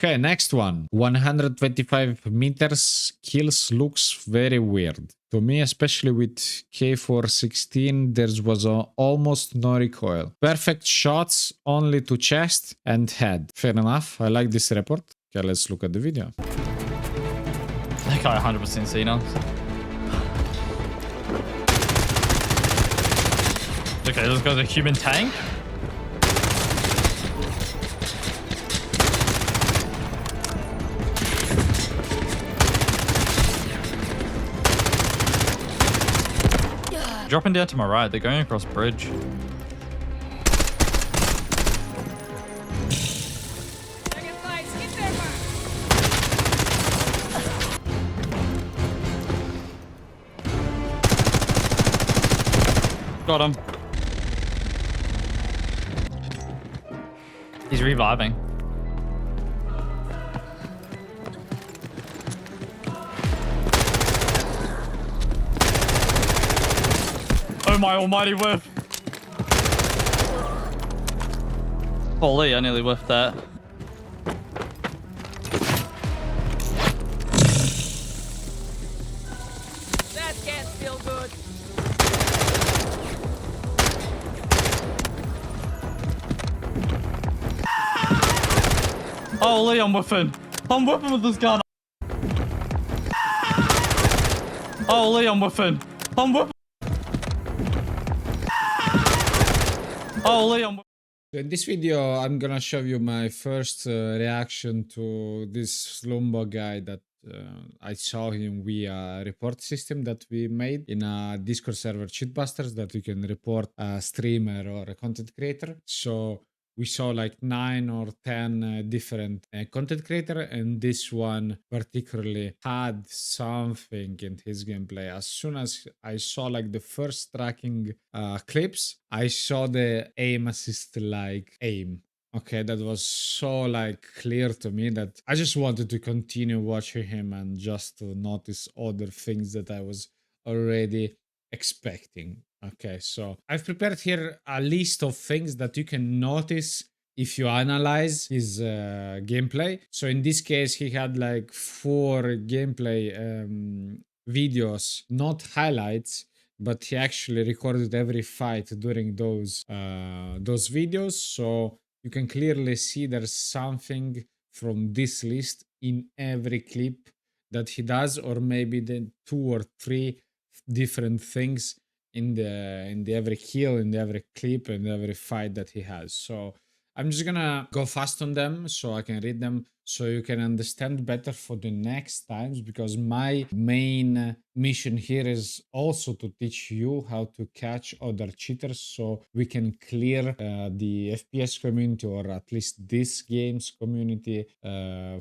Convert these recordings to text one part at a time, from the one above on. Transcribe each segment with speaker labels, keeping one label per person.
Speaker 1: Okay, next one. 125 meters kills looks very weird. To me, especially with K416, there was almost no recoil. Perfect shots only to chest and head. Fair enough, I like this report. Okay, let's look at the video.
Speaker 2: That guy 100% seen us. Okay, let's go to the human tank. Dropping down to my right. They're going across bridge. Got him. He's reviving. Oh my almighty whiff. Holy, I nearly whiffed that.
Speaker 3: That can't feel good.
Speaker 2: Holy, I'm whiffing. I'm whiffing with this gun. Holy, I'm whiffing. I'm whiffing. Holy, I'm whiffing.
Speaker 1: So in this video, I'm gonna show you my first reaction to this Slumbo guy that I saw him via report system that we made in a Discord server Cheatbusters that you can report a streamer or a content creator. So we saw like 9 or 10 different content creator, and this one particularly had something in his gameplay. As soon as I saw like the first tracking clips, I saw the aim assist like aim. Okay, that was so like clear to me that I just wanted to continue watching him and just to notice other things that I was already expecting. Okay, so I've prepared here a list of things that you can notice if you analyze his gameplay. So in this case, he had like 4 gameplay videos, not highlights, but he actually recorded every fight during those videos. So you can clearly see there's something from this list in every clip that he does, or maybe the 2 or 3 different things in the every kill, in the every clip, and every fight that he has. So I'm just gonna go fast on them so I can read them so you can understand better for the next times, because my main mission here is also to teach you how to catch other cheaters so we can clear the FPS community, or at least this game's community,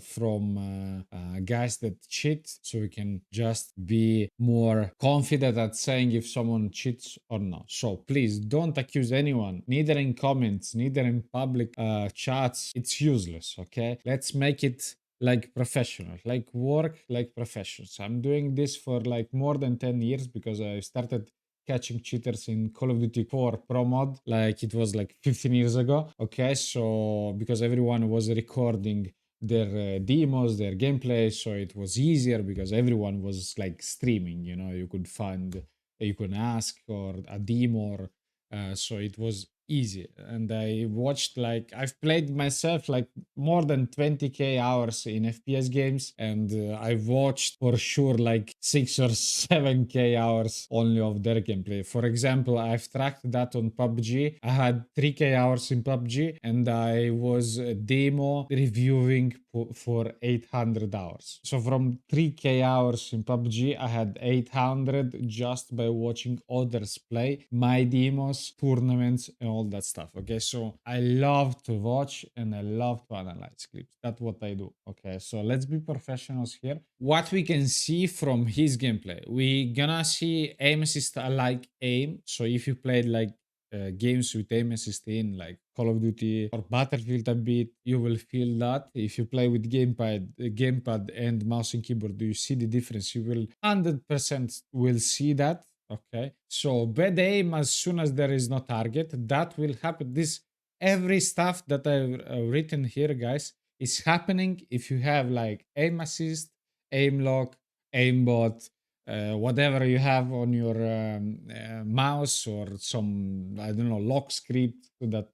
Speaker 1: from guys that cheat, so we can just be more confident at saying if someone cheats or not. So please don't accuse anyone, neither in comments, neither in public chats. It's useless. Okay, let's make it like professional, like work like professionals. I'm doing this for like more than 10 years because I started catching cheaters in Call of Duty 4 Pro Mod, like it was like 15 years ago. Okay, so because everyone was recording their demos, their gameplay, so it was easier because everyone was like streaming. You know, you could find, you can ask or a demo, or so it was easy. And I watched, like, I've played myself like more than 20k hours in FPS games, and I've watched for sure like 6 or 7k hours only of their gameplay. For example, I've tracked that on PUBG. I had 3k hours in PUBG, and I was demo reviewing for 800 hours. So from 3k hours in PUBG, I had 800 just by watching others play my demos, tournaments, and all that stuff. Okay, so I love to watch and I love to analyze clips. That's what I do. Okay, so let's be professionals here. What we can see from his gameplay, we gonna see aim assist like aim. So if you played like games with aim assist in like Call of Duty or Battlefield a bit, you will feel that. If you play with gamepad and mouse and keyboard, do you see the difference? You will 100% will see that. Okay, so bad aim as soon as there is no target, that will happen. This every stuff that I've written here, guys, is happening if you have like aim assist, aim lock, aimbot, whatever you have on your mouse, or some, I don't know, lock script that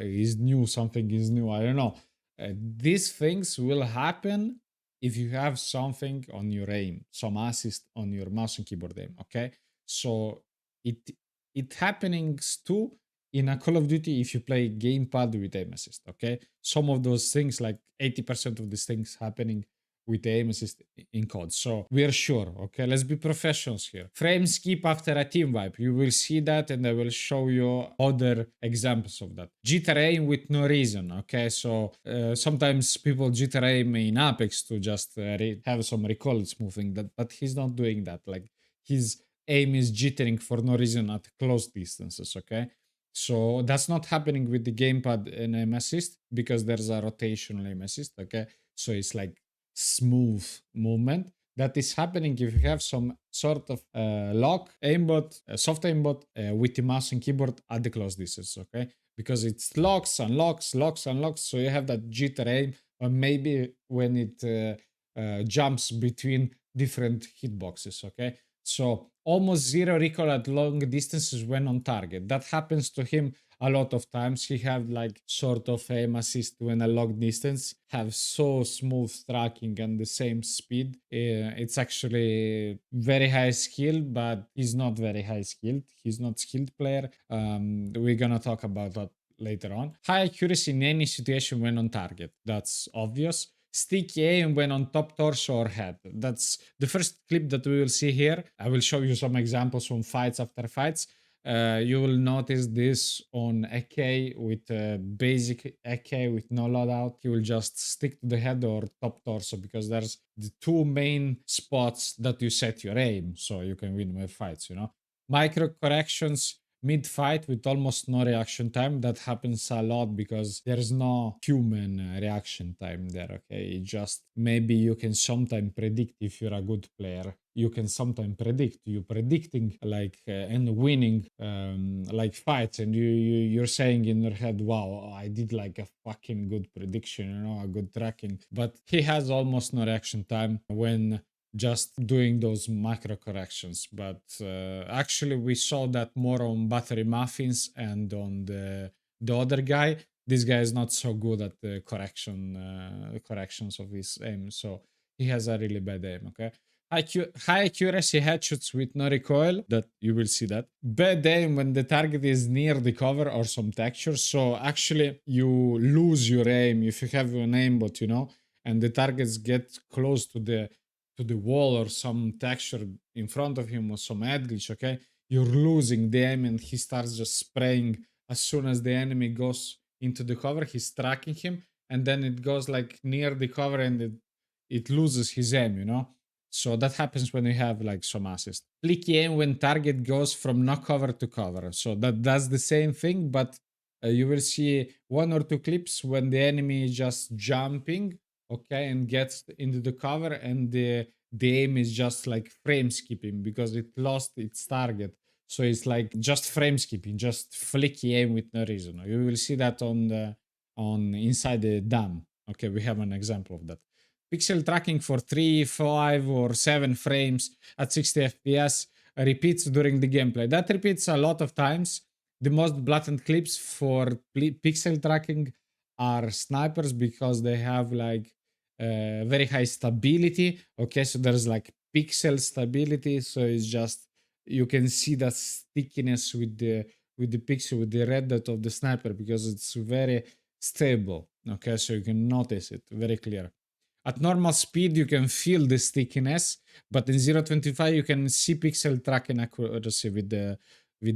Speaker 1: is new, something is new, I don't know. These things will happen if you have something on your aim, some assist on your mouse and keyboard aim, okay? So it it happenings too in a Call of Duty if you play gamepad with aim assist, okay? Some of those things, like 80% of these things happening with aim assist in COD. So we are sure, okay? Let's be professionals here. Frame skip after a team wipe. You will see that, and I will show you other examples of that. Jitter aim with no reason, okay? So sometimes people jitter aim in Apex to just have some recoil smoothing, that, but he's not doing that. Like, his aim is jittering for no reason at close distances, okay? So that's not happening with the gamepad and aim assist because there's a rotational aim assist, okay? So it's like smooth movement. That is happening if you have some sort of lock aimbot, soft aimbot with the mouse and keyboard at the close distance, okay? Because it's locks, unlocks, locks, unlocks. So you have that jitter aim, or maybe when it jumps between different hitboxes, okay? So almost zero recoil at long distances when on target. That happens to him a lot of times. He have like sort of aim assist when a long distance, have so smooth tracking and the same speed. It's actually very high skill, but he's not very high skilled. He's not skilled player. We're gonna talk about that later on. High accuracy in any situation when on target. That's obvious. Sticky aim when on top torso or head. That's the first clip that we will see here. I will show you some examples from fights after fights. You will notice this on AK with basic AK with no loadout. He will just stick to the head or top torso because there's the two main spots that you set your aim, so you can win more fights, you know. Micro corrections mid-fight with almost no reaction time. That happens a lot because there's no human reaction time there, okay? It just, maybe you can sometimes predict if you're a good player. You can sometimes predict. You predicting like and winning like fights, and you're saying in your head, wow, I did like a fucking good prediction, you know, a good tracking. But he has almost no reaction time when just doing those macro corrections. But actually we saw that more on Battery Muffins and on the other guy. This guy is not so good at the corrections of his aim, so he has a really bad aim, okay? High accuracy headshots with no recoil, that you will see that. Bad aim when the target is near the cover or some texture. So actually you lose your aim if you have an aimbot, you know, and the targets get close to the wall or some texture in front of him or some ad glitch, okay? You're losing the aim and he starts just spraying as soon as the enemy goes into the cover. He's tracking him, and then it goes like near the cover and it loses his aim, you know? So that happens when you have like some assist. Flicky aim when target goes from no cover to cover. So that does the same thing, but you will see one or two clips when the enemy is just jumping, okay, and gets into the cover, and the aim is just like frame skipping because it lost its target. So it's like just frame skipping, just flicky aim with no reason. You will see that on inside the dam. Okay, we have an example of that. Pixel tracking for 3, 5, or 7 frames at 60 FPS repeats during the gameplay. That repeats a lot of times. The most blatant clips for pixel tracking are snipers because they have like very high stability. Okay, so there's like pixel stability, so it's just, you can see that stickiness with the pixel, with the red dot of the sniper, because it's very stable. Okay, so you can notice it very clear. At normal speed, you can feel the stickiness, but in 0.25 you can see pixel tracking accuracy with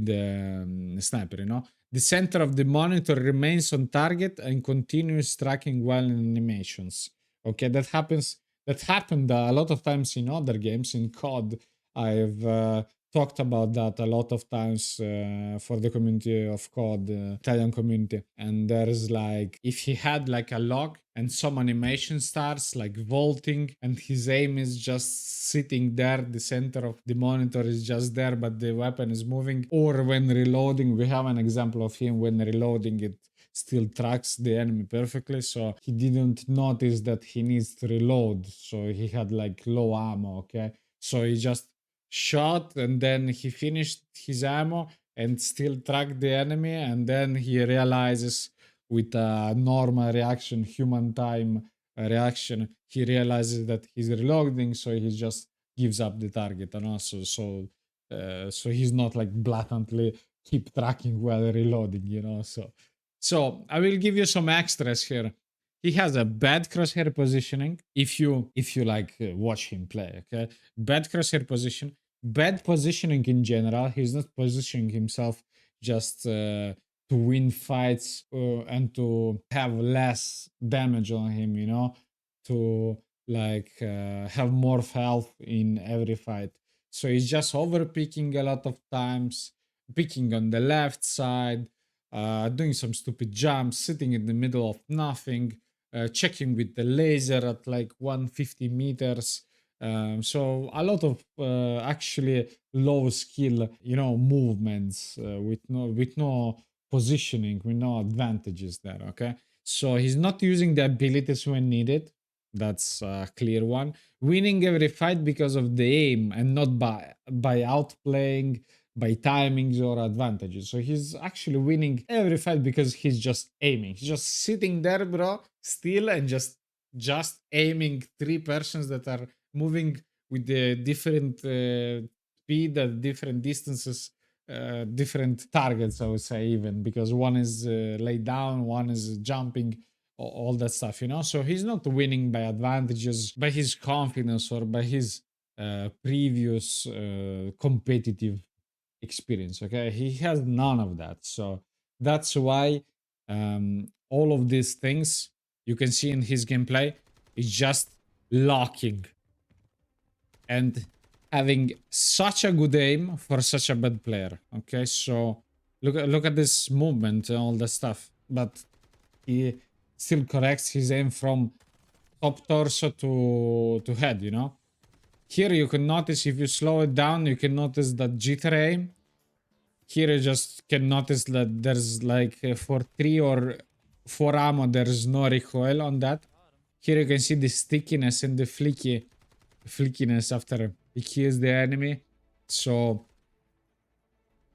Speaker 1: the sniper. You know, the center of the monitor remains on target and continues tracking while in animations. Okay, that happens. That happened a lot of times in other games. In COD, I've talked about that a lot of times for the community of COD, Italian community. And there's like, if he had like a lock and some animation starts like vaulting and his aim is just sitting there, the center of the monitor is just there, but the weapon is moving. Or when reloading, we have an example of him when reloading, it still tracks the enemy perfectly. So he didn't notice that he needs to reload. So he had like low ammo, okay? So he just shot and then he finished his ammo and still tracked the enemy. And then he realizes with a normal reaction, human time reaction, he realizes that he's reloading. So he just gives up the target. And also, so he's not like blatantly keep tracking while reloading, you know. So I will give you some extras here. He has a bad crosshair positioning. If you like watch him play, okay, bad crosshair position, bad positioning in general. He's not positioning himself just to win fights and to have less damage on him, you know, to like have more health in every fight. So he's just over picking a lot of times, picking on the left side, doing some stupid jumps, sitting in the middle of nothing, checking with the laser at like 150 meters. So a lot of actually low skill, you know, movements with no positioning, with no advantages there. Okay, so he's not using the abilities when needed. That's a clear one. Winning every fight because of the aim and not by outplaying, by timings or advantages. So he's actually winning every fight because he's just aiming. He's just sitting there, bro, still and just aiming three persons that are moving with the different speed at different distances, different targets. I would say even because one is laid down, one is jumping, all that stuff, you know. So he's not winning by advantages, by his confidence or by his previous competitive experience. Okay, he has none of that. So that's why all of these things you can see in his gameplay is just locking and having such a good aim for such a bad player. Okay, so look at this movement and all that stuff, but he still corrects his aim from top torso to head, you know. Here you can notice, if you slow it down, you can notice that jitter aim. Here you just can notice that there's like for 3 or 4 ammo, there's no recoil on that. Here you can see the stickiness and the flickiness after he kills the enemy. So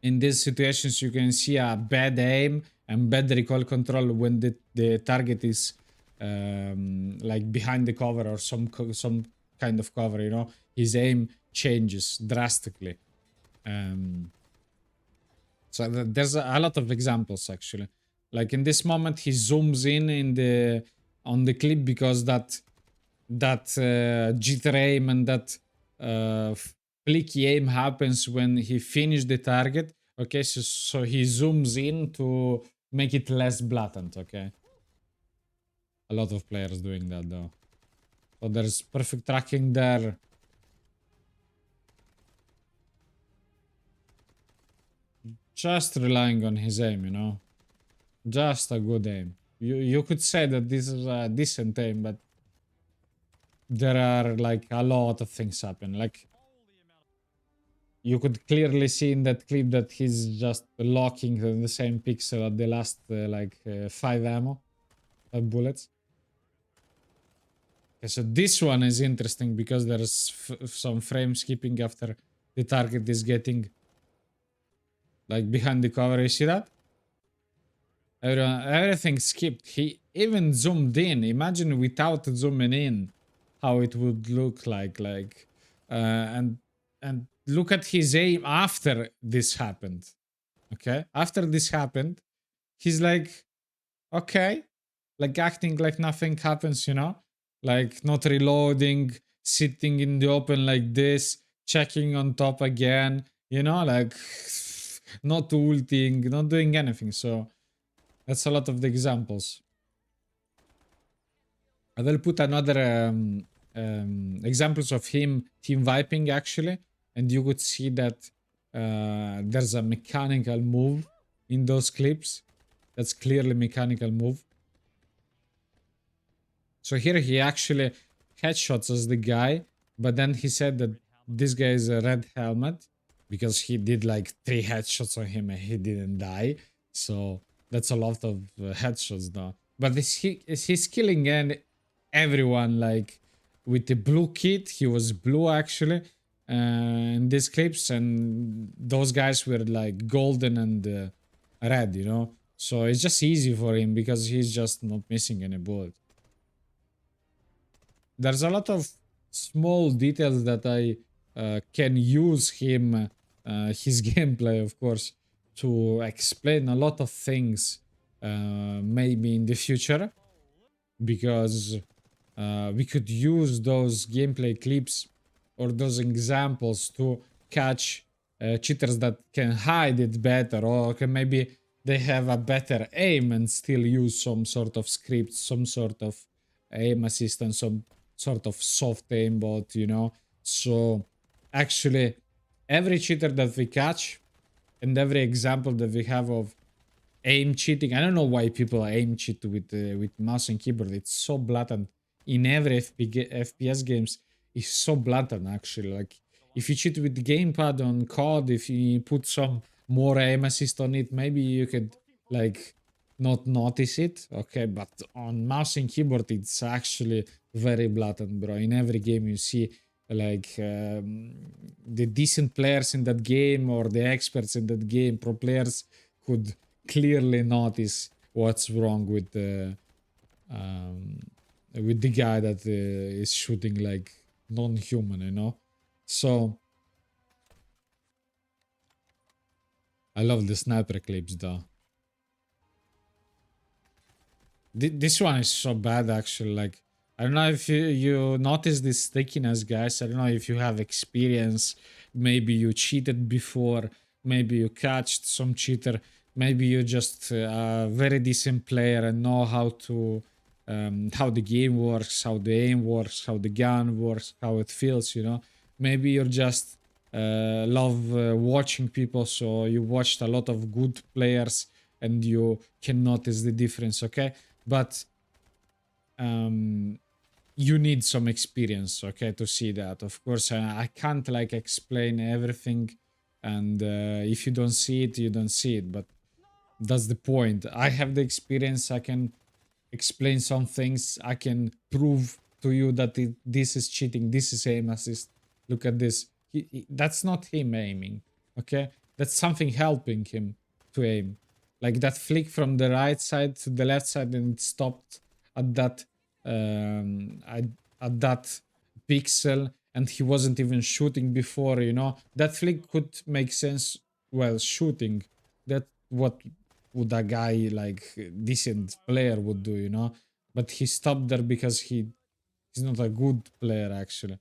Speaker 1: in these situations you can see a bad aim and bad recoil control when the target is like behind the cover or some kind of cover, you know. His aim changes drastically. So there's a lot of examples actually. Like in this moment, he zooms in the on the clip because that jitter aim and that flicky aim happens when he finished the target. Okay, so he zooms in to make it less blatant. Okay, a lot of players doing that though. So there's perfect tracking there. Just relying on his aim, you know. Just a good aim. You could say that this is a decent aim, but there are like a lot of things happen. Like you could clearly see in that clip that he's just locking the same pixel at the last 5 ammo, 5 bullets. Okay, so this one is interesting because there's some frame skipping after the target is getting like behind the cover. You see that? Everything skipped. He even zoomed in. Imagine without zooming in, how it would look like. And look at his aim after this happened. Okay, after this happened, he's like, okay, like acting like nothing happens. You know, like not reloading, sitting in the open like this, checking on top again. You know, like not ulting, not doing anything. So that's a lot of the examples. I will put another examples of him team viping actually, and you could see that there's a mechanical move in those clips. That's clearly mechanical move. So here he actually headshots as the guy, but then he said that this guy is a red helmet because he did like 3 headshots on him and he didn't die. So That's a lot of headshots now. But he's killing everyone like with the blue kit. He was blue actually in these clips, and those guys were like golden and red, you know. So it's just easy for him because he's just not missing any bullet. There's a lot of small details that I can use his gameplay, of course, to explain a lot of things maybe in the future, because we could use those gameplay clips or those examples to catch cheaters that can hide it better, or can maybe they have a better aim and still use some sort of script, some sort of aim assistant, some sort of soft aimbot, you know. So actually, every cheater that we catch and every example that we have of aim cheating, I don't know why people aim cheat with mouse and keyboard. It's so blatant in every FPS games. It's so blatant actually. Like if you cheat with the gamepad on COD, if you put some more aim assist on it, maybe you could like not notice it. Okay, but on mouse and keyboard, it's actually very blatant, bro. In every game you see like the decent players in that game or the experts in that game, pro players could clearly notice what's wrong with the guy that is shooting like non-human, you know. So I love the sniper clips though. This one is so bad actually. Like I don't know if you notice this stickiness, guys. I don't know if you have experience. Maybe you cheated before. Maybe you catched some cheater. Maybe you're just a very decent player and know how the game works, how the aim works, how the gun works, how it feels. You know. Maybe you're just love watching people, so you watched a lot of good players and you can notice the difference. Okay, but you need some experience, okay, to see that. Of course, I can't like explain everything, and if you don't see it, you don't see it. But that's the point. I have the experience. I can explain some things. I can prove to you that this is cheating. This is aim assist. Look at this. That's not him aiming. Okay, that's something helping him to aim. Like that flick from the right side to the left side, and it stopped at that at, at that pixel, and he wasn't even shooting before. You know, that flick could make sense while shooting. That what would a guy like decent player would do, you know. But he stopped there because he's not a good player actually.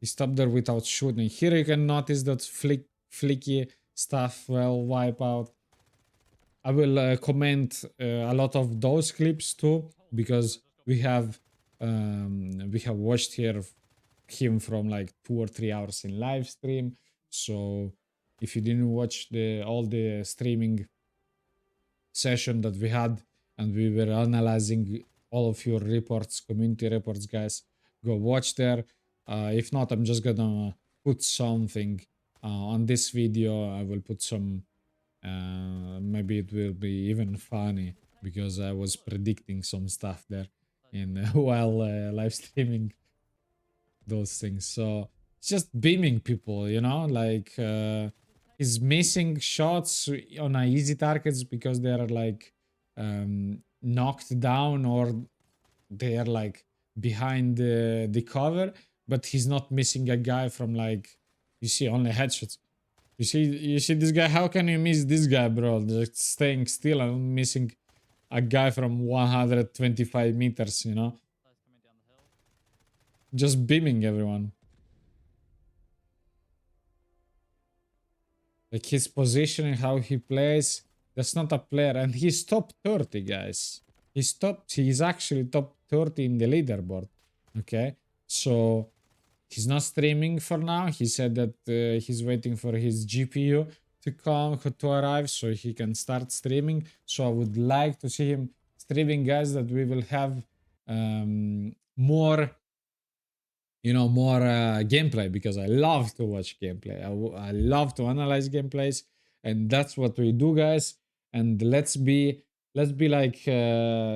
Speaker 1: He stopped there without shooting. Here you can notice that flicky stuff will wipe out. I will comment a lot of those clips too, because we have watched here him from like 2 or 3 hours in live stream. So if you didn't watch all the streaming session that we had and we were analyzing all of your reports, community reports, guys, go watch there. If not, I'm just gonna put something on this video. I will put some maybe it will be even funny because I was predicting some stuff there in while live streaming those things. So it's just beaming people, you know, like he's missing shots on easy targets because they are like knocked down or they are like behind the cover, but he's not missing a guy from like, you see, only headshots. You see this guy. How can you miss this guy, bro? Just staying still and missing a guy from 125 meters. You know, just beaming everyone. Like his positioning, how he plays. That's not a player, and he's top 30, guys. He's actually top 30 in the leaderboard. Okay, so he's not streaming for now. He said that he's waiting for his GPU to arrive so he can start streaming. So I would like to see him streaming, guys, that we will have more, you know, more gameplay, because I love to watch gameplay. I love to analyze gameplays, and that's what we do, guys. And let's be like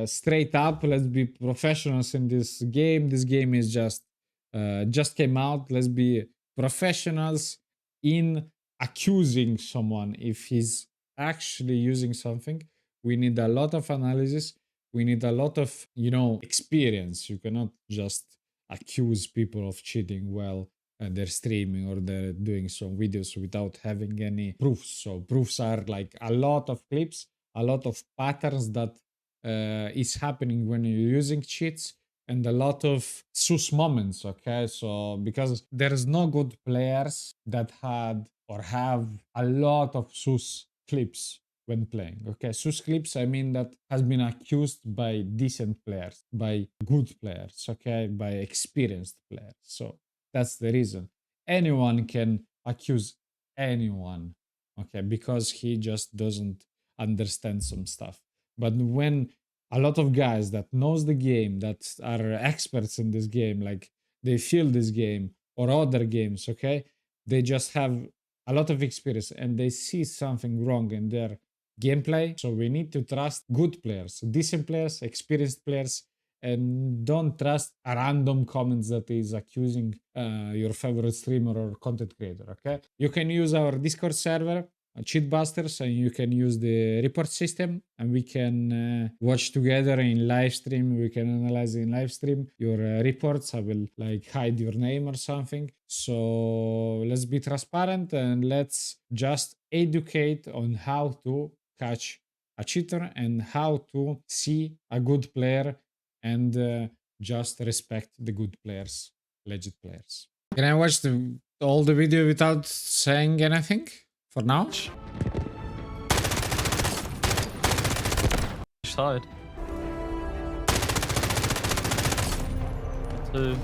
Speaker 1: straight up. Let's be professionals in this game. This game is just came out. Let's be professionals in accusing someone if he's actually using something. We need a lot of analysis. We need a lot of experience. You cannot just accuse people of cheating while they're streaming or they're doing some videos without having any proofs. So proofs are like a lot of clips, a lot of patterns that is happening when you're using cheats, and a lot of sus moments. Okay, so because there's no good players that had or have a lot of sus clips when playing. Okay, sus clips, I mean, that has been accused by decent players, by good players, okay, by experienced players. So that's the reason. Anyone can accuse anyone, okay, because he just doesn't understand some stuff. But when a lot of guys that knows the game, that are experts in this game, like they feel this game or other games, okay, they just have a lot of experience and they see something wrong in their gameplay. So we need to trust good players, decent players, experienced players, and don't trust a random comments that is accusing your favorite streamer or content creator. Okay, you can use our Discord server, Cheatbusters, and you can use the report system, and we can watch together in live stream. We can analyze in live stream your reports. I will like hide your name or something. So let's be transparent and let's just educate on how to catch a cheater and how to see a good player and just respect the good players, legit players. Can I watch all the video without saying anything for now?
Speaker 2: Side. Two.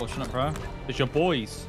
Speaker 2: Watching it, bro. It's your boys.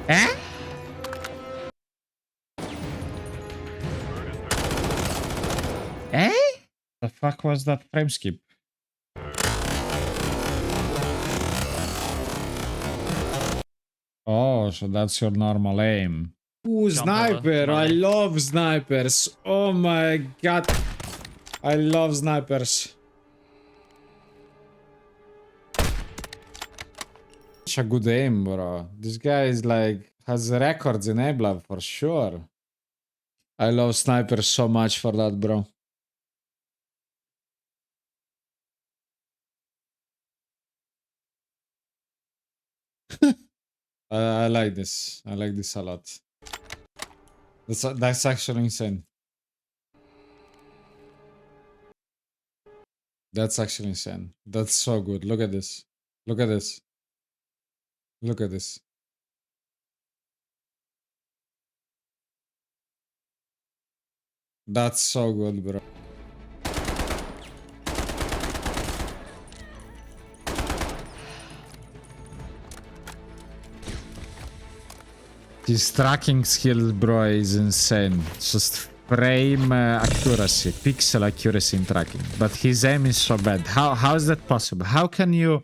Speaker 1: Eh? Eh? The fuck was that frame skip? Oh, so that's your normal aim. Ooh, sniper! I love snipers! Oh my god! I love snipers. Such a good aim, bro. This guy is like has records in Ablab for sure. I love snipers so much for that, bro. I like this. I like this a lot. That's actually insane. That's actually insane. That's so good. Look at this. Look at this. Look at this. That's so good, bro. His tracking skill, bro, is insane. Just frame accuracy, pixel accuracy in tracking. But his aim is so bad. How is that possible? How can you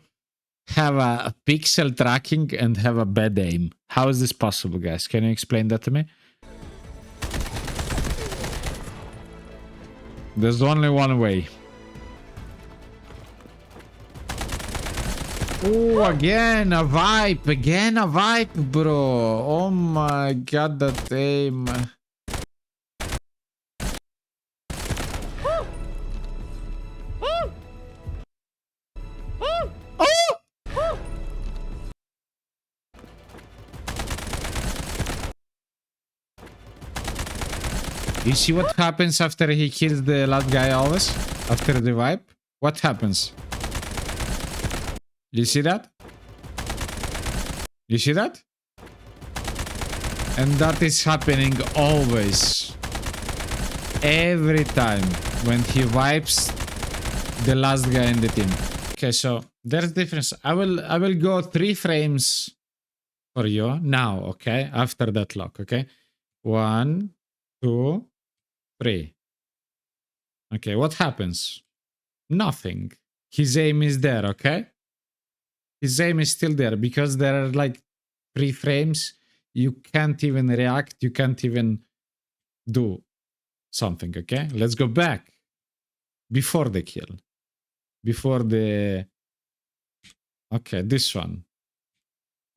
Speaker 1: have a pixel tracking and have a bad aim? How is this possible, guys? Can you explain that to me? There's only one way. Oh, again a vibe. Again a vibe, bro. Oh my god, that aim. You see what happens after he kills the last guy always? After the wipe? What happens? You see that? You see that? And that is happening always. Every time when he wipes the last guy in the team. Okay, so there's difference. I will go 3 frames for you now, okay? After that lock, okay? 1, 2, 3. Okay, what happens? Nothing. His aim is there, okay? His aim is still there because there are like 3 frames. You can't even react. You can't even do something, okay? Let's go back. Before the kill. Before the... Okay, this one.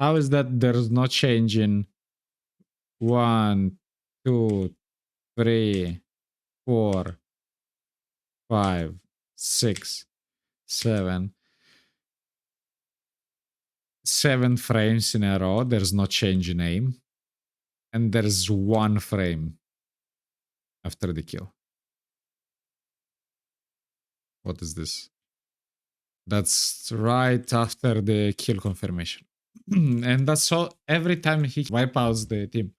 Speaker 1: How is that there's no change in 1, 2, 3, 4, 5, 6, 7. 7 frames in a row. There's no change in aim. And there's 1 frame after the kill. What is this? That's right after the kill confirmation. And that's all every time he wipe out the team.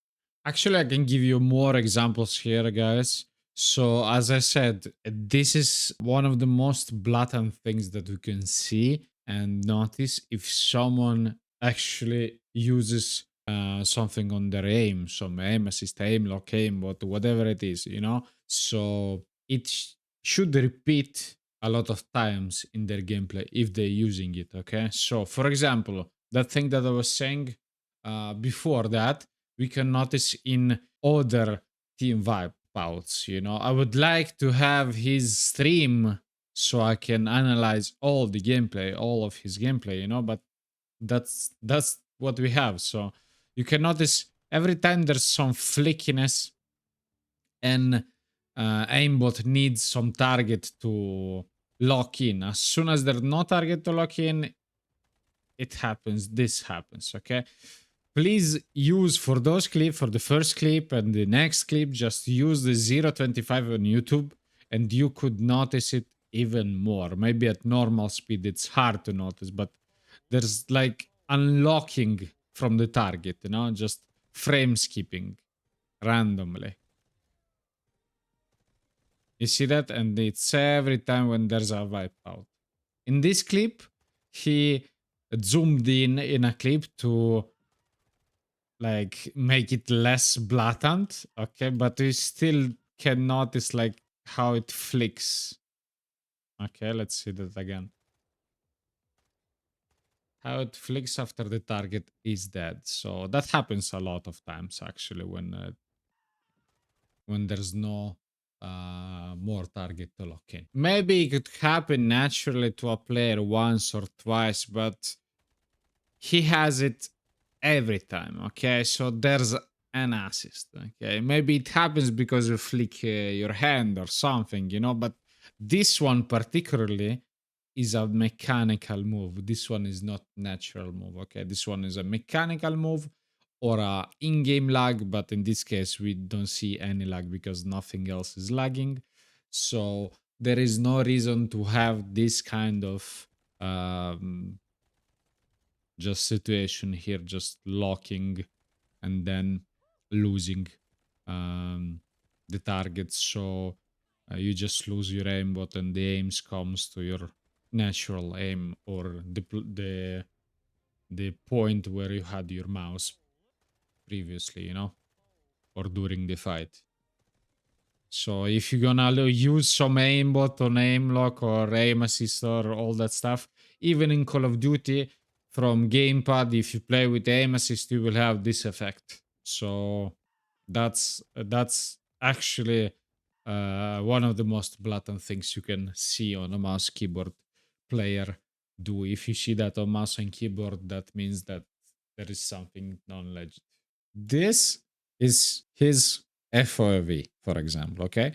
Speaker 1: Actually, I can give you more examples here, guys. So, as I said, this is one of the most blatant things that we can see and notice if someone actually uses something on their aim, some aim assist, aim lock, aim, whatever it is, you know? So, it should repeat a lot of times in their gameplay if they're using it, okay? So, for example, that thing that I was saying before that, we can notice in other team wipeouts, you know. I would like to have his stream so I can analyze all the gameplay, all of his gameplay, you know, but that's what we have. So you can notice every time there's some flickiness and aimbot needs some target to lock in. As soon as there's no target to lock in, it happens, this happens, okay? Please use for those clips, for the first clip and the next clip, just use the 0.25 on YouTube and you could notice it even more. Maybe at normal speed it's hard to notice, but there's like unlocking from the target, you know, just frame skipping randomly. You see that? And it's every time when there's a wipeout. In this clip, he zoomed in a clip to like make it less blatant, okay, but you still can notice like how it flicks. Okay, let's see that again. How it flicks after the target is dead. So that happens a lot of times actually when there's no more target to lock in. Maybe it could happen naturally to a player once or twice, but he has it every time, okay? So there's an assist, okay? Maybe it happens because you flick your hand or something, you know, but this one particularly is a mechanical move. This one is not natural move, okay? This one is a mechanical move or a in-game lag, but in this case we don't see any lag because nothing else is lagging. So there is no reason to have this kind of just situation here, just locking and then losing the target. So you just lose your aimbot and the aims comes to your natural aim or the point where you had your mouse previously, you know, or during the fight. So if you're gonna use some aimbot or aim lock or aim assist or all that stuff, even in Call of Duty from gamepad, if you play with aim assist, you will have this effect. So that's actually one of the most blatant things you can see on a mouse keyboard player do. If you see that on mouse and keyboard, that means that there is something non-legit. This is his FOV, for example, okay?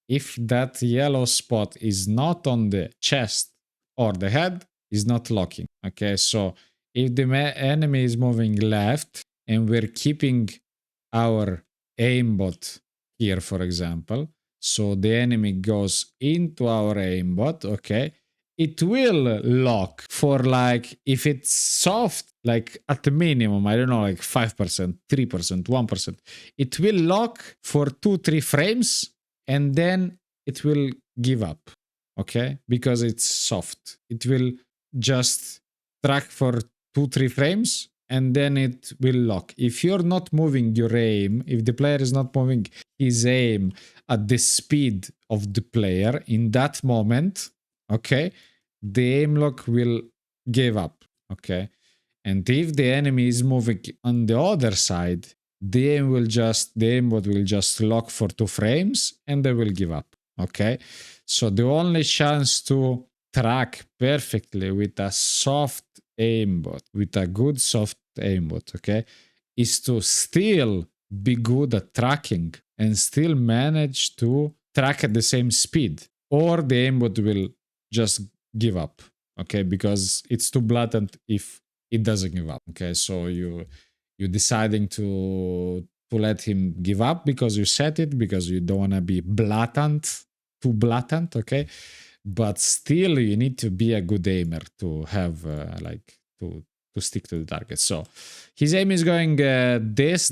Speaker 1: If that yellow spot is not on the chest or the head, is not locking, okay? So if the enemy is moving left and we're keeping our aimbot here, for example. So the enemy goes into our aimbot, okay? It will lock for like, if it's soft, like at the minimum, I don't know, like 5%, 3%, 1%. It will lock for 2-3 frames and then it will give up, okay? Because it's soft. It will just track for 2-3 frames and then it will lock. If you're not moving your aim, if the player is not moving his aim at the speed of the player in that moment, okay, the aim lock will give up, okay? And if the enemy is moving on the other side, the aimbot will just lock for 2 frames and they will give up, okay? So the only chance to track perfectly with a soft aimbot, with a good soft aimbot, okay, is to still be good at tracking and still manage to track at the same speed, or the aimbot will just give up, okay, because it's too blatant if it doesn't give up, okay. So you're deciding to let him give up because you set it, because you don't want to be too blatant, okay. But still you need to be a good aimer to have like to stick to the target. So his aim is going this.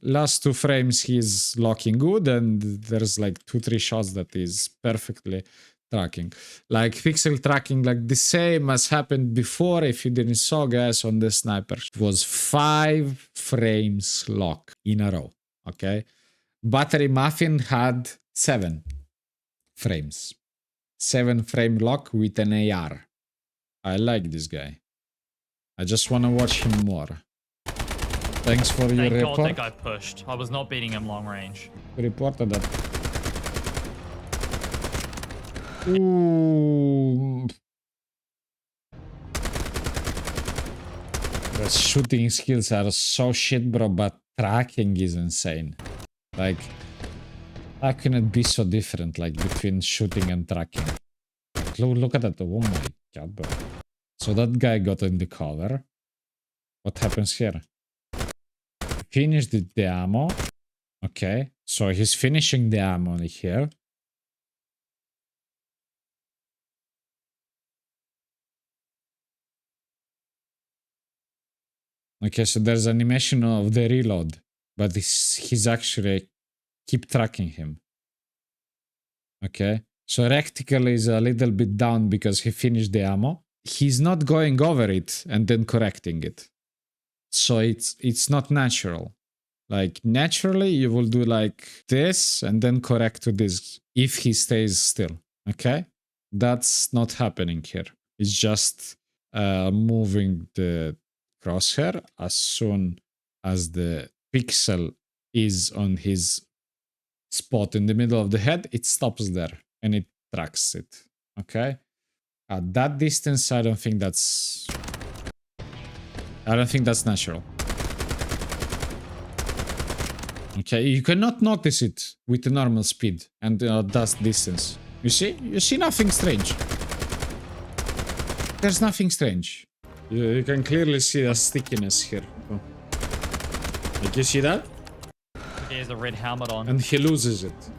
Speaker 1: Last two frames he's locking good, and there's like 2-3 shots that is perfectly tracking, like pixel tracking, like the same as happened before. If you didn't saw, guys, on the sniper, it was 5 frames lock in a row, okay. Battery Muffin had 7 frames. 7 frame lock with an AR. I like this guy. I just want to watch him more. Thanks for your
Speaker 2: Thank God
Speaker 1: report.
Speaker 2: that guy pushed. I was not beating him long range.
Speaker 1: Reported that. Ooh. The shooting skills are so shit, bro, but tracking is insane. Like, how can it be so different, like, between shooting and tracking? Look at that. Oh my god, bro. So that guy got in the cover. What happens here? Finished the ammo. Okay. So he's finishing the ammo here. Okay, so there's animation of the reload. But he's actually keep tracking him. Okay. So Rectical is a little bit down because he finished the ammo. He's not going over it and then correcting it. So it's not natural. Like naturally you will do like this and then correct to this if he stays still. Okay? That's not happening here. It's just moving the crosshair as soon as the pixel is on his spot in the middle of the head, it stops there and it tracks it. Okay? At that distance, I don't think that's natural. Okay, you cannot notice it with the normal speed and that distance. You see nothing strange. There's nothing strange. You can clearly see a stickiness here. Oh. Like, you see that?
Speaker 2: He has a red helmet on.
Speaker 1: And he loses it.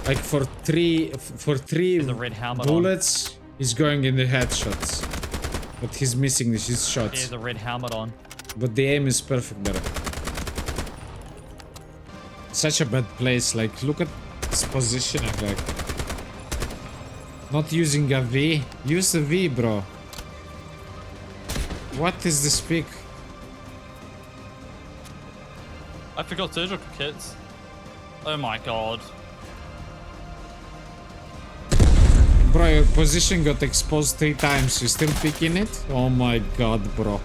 Speaker 1: Like for three
Speaker 2: a red helmet
Speaker 1: bullets, he's going in the headshots. But he's missing his shots.
Speaker 2: He has a red helmet on.
Speaker 1: But the aim is perfect there. Such a bad place. Like, look at his positioning. Like, not using a V. Use a V, bro. What is this pick?
Speaker 2: I forgot surgical kits. Oh my god.
Speaker 1: Bro, your position got exposed 3 times. You still picking it? Oh my god, bro.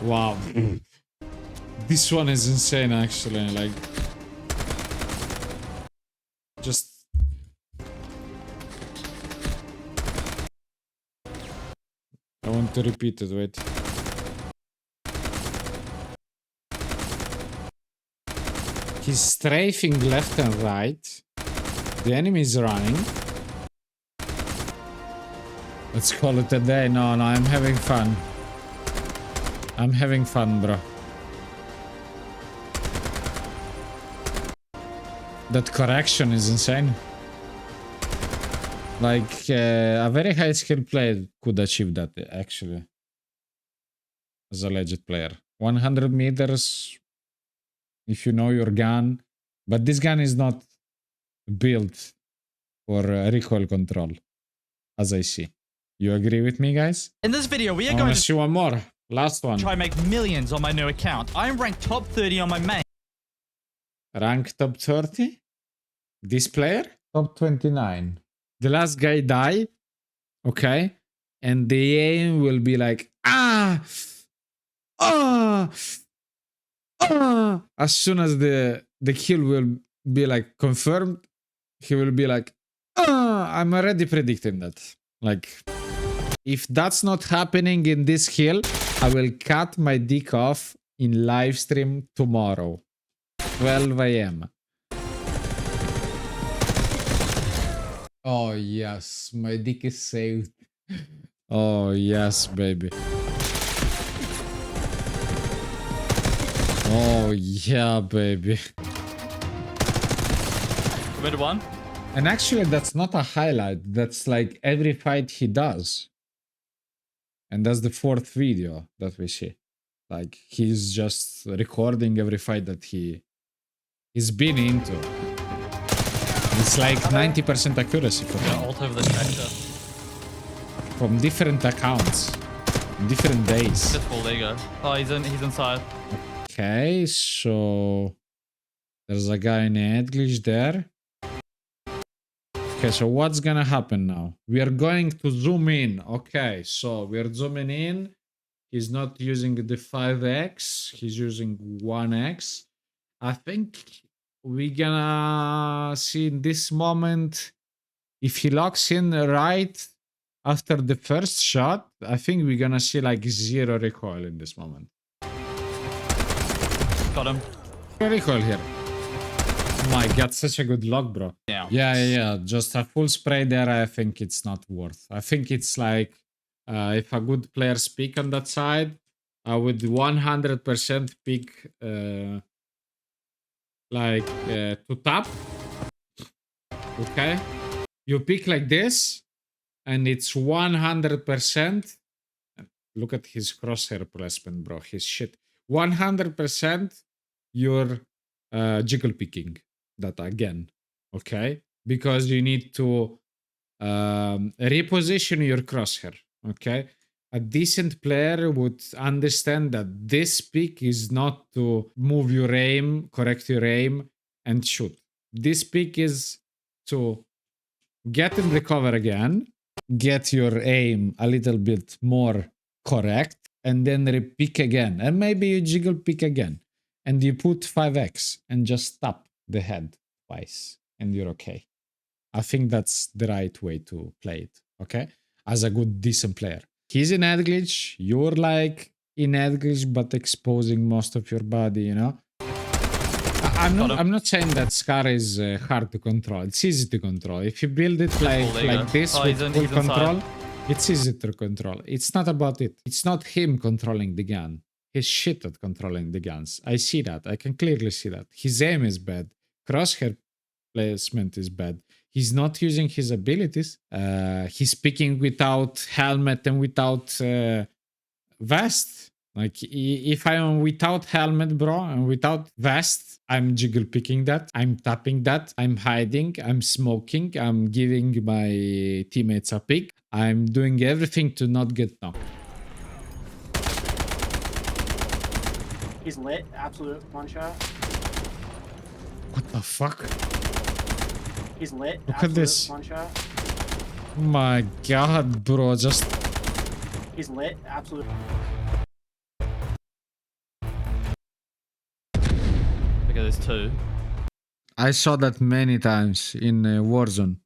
Speaker 1: Wow. This one is insane, actually. Like, just... I want to repeat it, wait. He's strafing left and right. The enemy is running. Let's call it a day. No, I'm having fun. I'm having fun, bro. That correction is insane. Like, a very high skill player could achieve that, actually. As a legit player. 100 meters, if you know your gun. But this gun is not built for recoil control, as I see. You agree with me, guys?
Speaker 4: In this video, we are
Speaker 1: I
Speaker 4: going
Speaker 1: want
Speaker 4: to
Speaker 1: to see one more. Last one.
Speaker 4: try make millions on my new account. I'm ranked top 30 on my main.
Speaker 1: Rank top 30? This player? Top 29. The last guy die, okay? And the aim will be like, ah! Ah! Ah! As soon as the kill will be like confirmed, he will be like, ah! I'm already predicting that. Like, if that's not happening in this kill, I will cut my dick off in live stream tomorrow, 12 AM. Oh yes, my dick is saved. Oh yes, baby. Oh yeah, baby.
Speaker 2: Mid one.
Speaker 1: And actually, that's not a highlight. That's like every fight he does. And that's the 4th video that we see. Like, he's just recording every fight that he's been into. It's like 90% accuracy for
Speaker 2: Yeah,
Speaker 1: him.
Speaker 2: ult over the tractor.
Speaker 1: From different accounts. Different days.
Speaker 2: Just full Lego. Oh, he's inside.
Speaker 1: Okay, so there's a guy in ad glitch there. Okay, so what's gonna happen now? We are going to zoom in. Okay, so we're zooming in. He's not using the 5x, he's using 1x. I think we're gonna see in this moment if he locks in right after the first shot. I think we're gonna see like 0 recoil in this moment.
Speaker 2: Got him.
Speaker 1: Recoil here. My god, such a good lock, bro.
Speaker 2: Yeah.
Speaker 1: Yeah. Just a full spray there, I think it's not worth. I think it's like, if a good player pick on that side, I would 100% pick, to tap. Okay? You pick like this, and it's 100%. Look at his crosshair placement, bro. His shit. 100% you're jiggle picking that again, okay? Because you need to reposition your crosshair, okay? A decent player would understand that this pick is not to move your aim, correct your aim, and shoot. This pick is to get in the cover again, get your aim a little bit more correct, and then repick again. And maybe you jiggle pick again. And you put 5x and just tap the head twice. And you're okay. I think that's the right way to play it. Okay? As a good, decent player. He's in ad glitch. You're like in ad glitch, but exposing most of your body, you know? I'm not saying that Scar is hard to control. It's easy to control. If you build it like this with full control, it's easy to control. It's not about it. It's not him controlling the gun. He's shit at controlling the guns. I see that. I can clearly see that. His aim is bad. Crosshair placement is bad. He's not using his abilities. He's picking without helmet and without vest. Like, if I'm without helmet, bro, and without vest, I'm jiggle picking that. I'm tapping that. I'm hiding. I'm smoking. I'm giving my teammates a pick. I'm doing everything to not get knocked.
Speaker 5: He's lit, absolute one shot.
Speaker 1: What the fuck?
Speaker 5: He's lit,
Speaker 1: Look at
Speaker 5: absolute
Speaker 1: this.
Speaker 5: one shot.
Speaker 1: My god, bro, just...
Speaker 5: He's lit, absolute.
Speaker 2: Look at this too.
Speaker 1: I saw that many times in Warzone,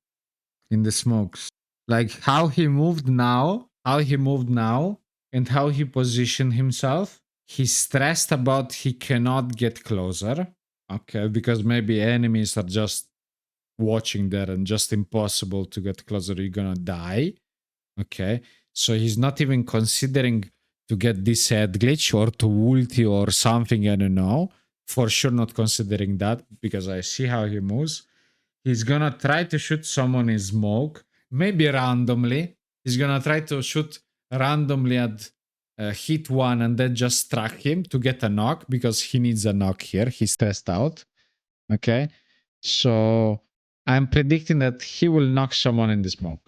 Speaker 1: in the smokes. Like how he moved now, and how he positioned himself. He's stressed about he cannot get closer, okay, because maybe enemies are just watching there and just impossible to get closer, you're gonna die. Okay, so he's not even considering to get this head glitch or to ulti or something, I don't know. For sure not considering that, because I see how he moves. He's gonna try to shoot someone in smoke, maybe randomly. He's gonna try to shoot randomly at hit one and then just track him to get a knock, because he needs a knock here. He's stressed out. Okay, so I'm predicting that he will knock someone in the smoke.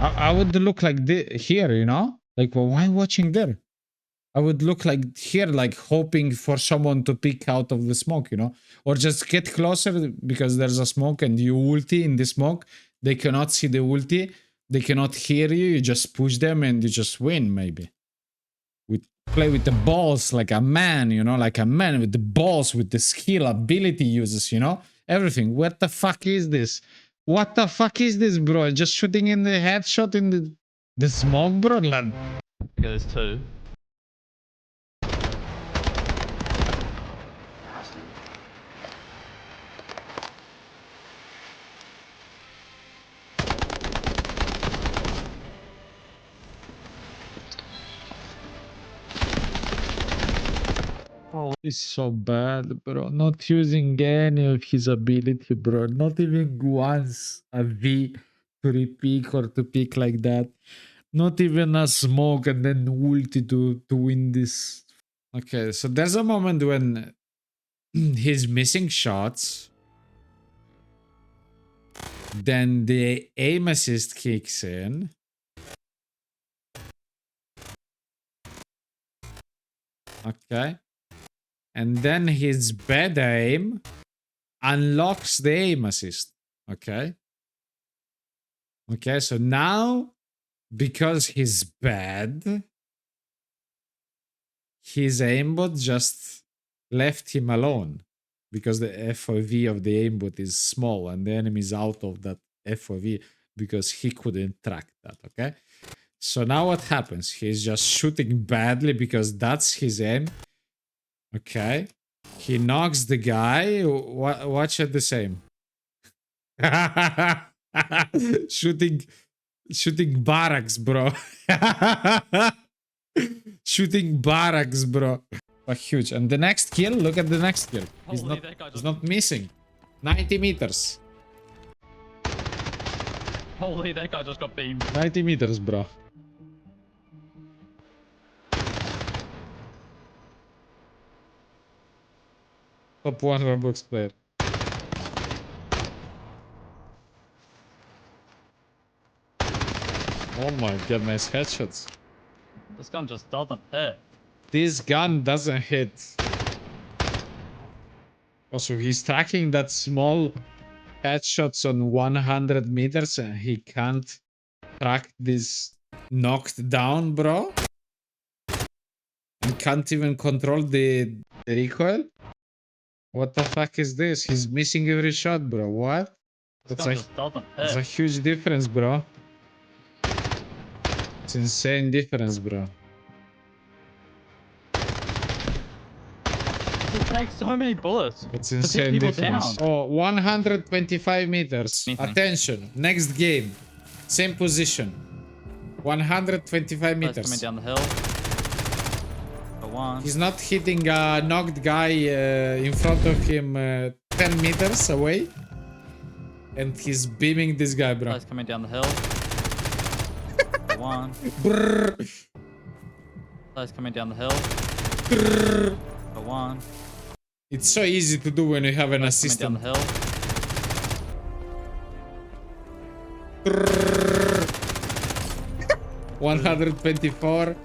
Speaker 1: I would look like here, you know? Like, well, why watching there? I would look like here, like hoping for someone to peek out of the smoke, you know? Or just get closer because there's a smoke and you ulti in the smoke. They cannot see the ulti. They cannot hear you. You just push them and you just win, maybe. Play with the balls like a man, you know? Like a man with the balls, with the skill, ability uses, you know? Everything. What the fuck is this? What the fuck is this, bro? Just shooting in the headshot in the smoke, bro? Like,
Speaker 2: Okay, there's two.
Speaker 1: oh, it's so bad, bro. Not using any of his ability, bro. Not even once a V to repeat or to pick like that. Not even a smoke and then ulti to win this. Okay, so there's a moment when he's missing shots. Then the aim assist kicks in. Okay. And then his bad aim unlocks the aim assist. Okay. Okay, so now, because he's bad, his aimbot just left him alone. Because the FOV of the aimbot is small and the enemy is out of that FOV because he couldn't track that, okay? So now what happens? He's just shooting badly because that's his aim. Okay. He knocks the guy. Watch at the same. shooting barracks, bro. Shooting barracks, bro. Huge. And the next kill, look at the next kill. He's not missing. 90 meters.
Speaker 2: Holy, that guy just got beamed.
Speaker 1: 90 meters, bro. Top 1 Roblox player. Oh my god, nice headshots.
Speaker 2: This gun just doesn't hit.
Speaker 1: This gun doesn't hit. Also, he's tracking that small headshots on 100 meters and he can't track this knocked down, bro. And can't even control the recoil. What the fuck is this? He's missing every shot, bro. What?
Speaker 2: This gun just doesn't
Speaker 1: That's a
Speaker 2: hit.
Speaker 1: huge difference, bro. It's insane difference, bro.
Speaker 2: It takes so many bullets.
Speaker 1: It's
Speaker 2: to take
Speaker 1: insane
Speaker 2: people
Speaker 1: difference.
Speaker 2: down.
Speaker 1: Oh, 125 meters.
Speaker 2: Anything.
Speaker 1: Attention. Next game. Same position. 125
Speaker 2: Guys
Speaker 1: meters.
Speaker 2: coming down the hill. For one.
Speaker 1: He's not hitting a knocked guy in front of him 10 meters away. And he's beaming this guy, bro.
Speaker 2: Guys coming down the hill. For one.
Speaker 1: Brrr.
Speaker 2: Guys coming down the hill. For one.
Speaker 1: It's so easy to do when you have an
Speaker 2: Coming down
Speaker 1: assistant.
Speaker 2: the hill.
Speaker 1: 124.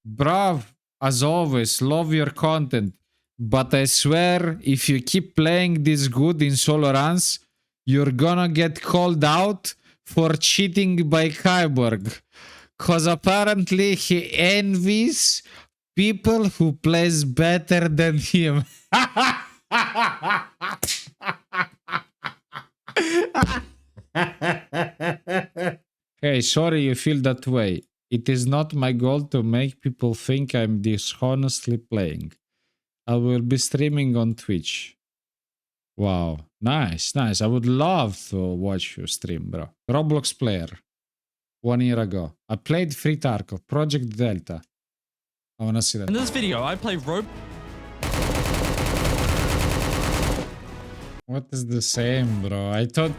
Speaker 1: Bruv, as always, love your content. But I swear, if you keep playing this good in solo runs, you're gonna get called out for cheating by Kyborg. Cause apparently he envies people who plays better than him. Okay, sorry you feel that way. It is not my goal to make people think I'm dishonestly playing. I will be streaming on Twitch. Wow, nice, nice. I would love to watch you stream, bro. Roblox player. 1 year ago. I played Free Tarkov, Project Delta. I wanna see that.
Speaker 4: In this video, I play
Speaker 1: What is the same, bro? I thought